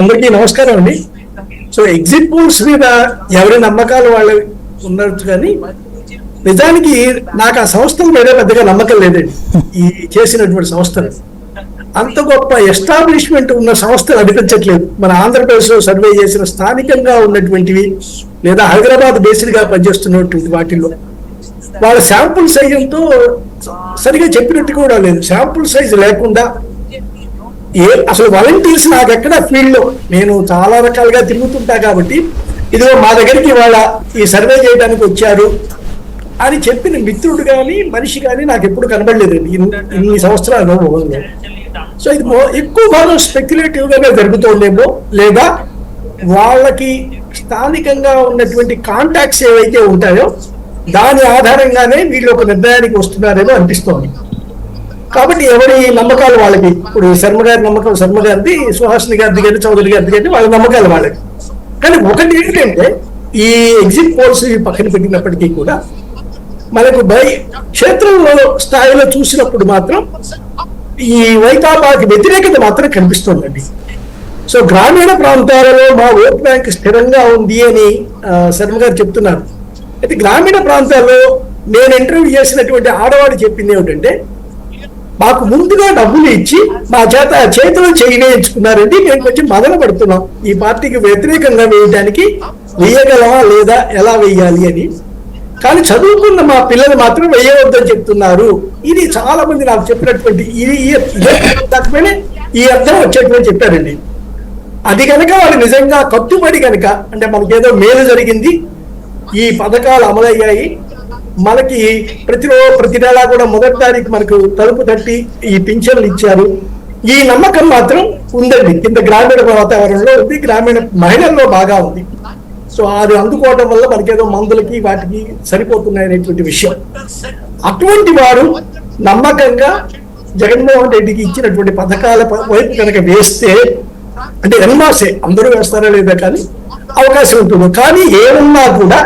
అందరికీ నమస్కారం అండి. సో ఎగ్జిట్ పోల్స్ మీద ఎవరి నమ్మకాలు వాళ్ళు ఉన్నట్టు, కానీ నిజానికి నాకు ఆ సంస్థల మీద పెద్దగా నమ్మకం లేదండి. ఈ చేసినటువంటి సంస్థలు అంత గొప్ప ఎస్టాబ్లిష్మెంట్ ఉన్న సంస్థలు అనిపించట్లేదు. మన ఆంధ్రప్రదేశ్లో సర్వే చేసిన స్థానికంగా ఉన్నటువంటివి లేదా హైదరాబాద్ బేస్డ్ గా పనిచేస్తున్నటువంటి వాటిల్లో వాళ్ళ శాంపుల్ సైజుతో సరిగా చెప్పినట్టు కూడా లేదు. శాంపుల్ సైజ్ లేకుండా అసలు వాలంటీర్స్ నాకు ఎక్కడ ఫీల్డ్ లో నేను చాలా రకాలుగా తిరుగుతుంటా కాబట్టి ఇదిగో మా దగ్గరికి వాళ్ళ ఈ సర్వే చేయడానికి వచ్చారు అని చెప్పిన మిత్రుడు కానీ మనిషి కానీ నాకు ఎప్పుడు కనబడలేదండి ఇన్ని సంవత్సరాల అనుభవంలో. సో ఇది ఎక్కువ భాగం స్పెక్యులేటివ్ గా జరుగుతుండేమో, లేదా వాళ్ళకి స్థానికంగా ఉన్నటువంటి కాంటాక్ట్స్ ఏవైతే ఉంటాయో దాని ఆధారంగానే వీళ్ళు ఒక నిర్ణయానికి వస్తున్నారేమో అనిపిస్తోంది. కాబట్టి ఎవరి నమ్మకాలు వాళ్ళకి, ఇప్పుడు శర్మ గారి నమ్మకం శర్మ గారిది, సుహాసిని గారిది కానీ చౌదరి గారిది కానీ వాళ్ళ నమ్మకాలు వాళ్ళకి. కానీ ఒకటి ఏంటంటే ఈ ఎగ్జిట్ పోల్స్ పక్కన పెట్టినప్పటికీ కూడా మనకు క్షేత్రంలో స్థాయిలో చూసినప్పుడు మాత్రం ఈ వైకాపాకి వ్యతిరేకత మాత్రం కనిపిస్తోందండి. సో గ్రామీణ ప్రాంతాలలో మా ఓట్ బ్యాంక్ స్థిరంగా ఉంది అని శర్మ గారు చెప్తున్నారు. అయితే గ్రామీణ ప్రాంతాల్లో నేను ఇంటర్వ్యూ చేసినటువంటి ఆడవాడు చెప్పింది ఏమిటంటే, మాకు ముందుగా డబ్బులు ఇచ్చి మా చేతిలో చేయనేయించుకున్నారండి, మేము కొంచెం మదన పడుతున్నాం ఈ పార్టీకి వ్యతిరేకంగా వేయడానికి, వేయగలమా లేదా ఎలా వేయాలి అని. కానీ చదువుకున్న మా పిల్లలు మాత్రం వేయవద్దని చెప్తున్నారు. ఇది చాలా మంది నాకు చెప్పినటువంటి ఈ అర్థం వచ్చేటువంటి చెప్పారండి. అది కనుక వాళ్ళు నిజంగా కట్టుబడి కనుక, అంటే మనకేదో మేలు జరిగింది, ఈ పథకాలు అమలయ్యాయి, మనకి ప్రతి నెల కూడా మొదటి తారీఖు మనకు తలుపు తట్టి ఈ పింఛన్లు ఇచ్చారు, ఈ నమ్మకం మాత్రం ఉందండి. కింద గ్రామీణ వాతావరణంలో ఉంది, గ్రామీణ మహిళల్లో బాగా ఉంది. సో అది అందుకోవడం వల్ల మనకేదో మందులకి వాటికి సరిపోతున్నాయనేటువంటి విషయం. అటువంటి వారు నమ్మకంగా జగన్మోహన్ రెడ్డికి ఇచ్చినటువంటి పథకాల వైపు కనుక వేస్తే, అంటే ఎన్మాసే అందరూ వేస్తారా లేదా కానీ అవకాశం ఉంటుంది. కానీ ఏమన్నా కూడా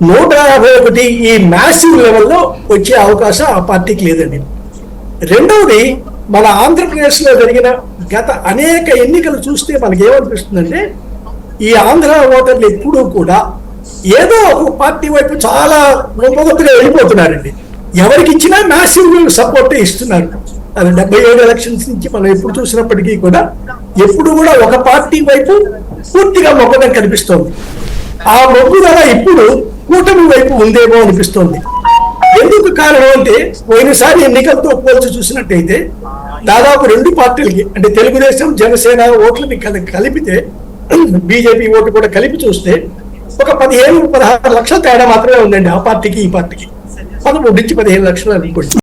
151 ఈ మ్యాసివ్ లెవెల్లో వచ్చే అవకాశం ఆ పార్టీకి లేదండి. రెండవది, మన ఆంధ్రప్రదేశ్ లో జరిగిన గత అనేక ఎన్నికలు చూస్తే మనకి ఏమనిపిస్తుందంటే, ఈ ఆంధ్ర ఓటర్లు ఎప్పుడూ కూడా ఏదో ఒక పార్టీ వైపు చాలా గొప్పగా వెళ్ళిపోతున్నారండి. ఎవరికి ఇచ్చినా మ్యాసివ్ సపోర్ట్ ఇస్తున్నారు. అది 77 ఎలక్షన్స్ నుంచి మనం ఎప్పుడు చూసినప్పటికీ కూడా ఎప్పుడు కూడా ఒక పార్టీ వైపు పూర్తిగా మొగ్గడం కనిపిస్తోంది. ఆ మొగ్గుదల ఇప్పుడు కూటమి వైపు ఉందేమో అనిపిస్తోంది. ఎందుకు కారణం అంటే, పోయినసారి ఎన్నికలతో పోల్చి చూసినట్టయితే దాదాపు 2 పార్టీలకి, అంటే తెలుగుదేశం జనసేన ఓట్లని కలిపితే బీజేపీ ఓటు కూడా కలిపి చూస్తే ఒక 15-16 లక్షల తేడా మాత్రమే ఉందండి ఆ పార్టీకి ఈ పార్టీకి. 13 నుంచి 15 లక్షలు అనుకోండి.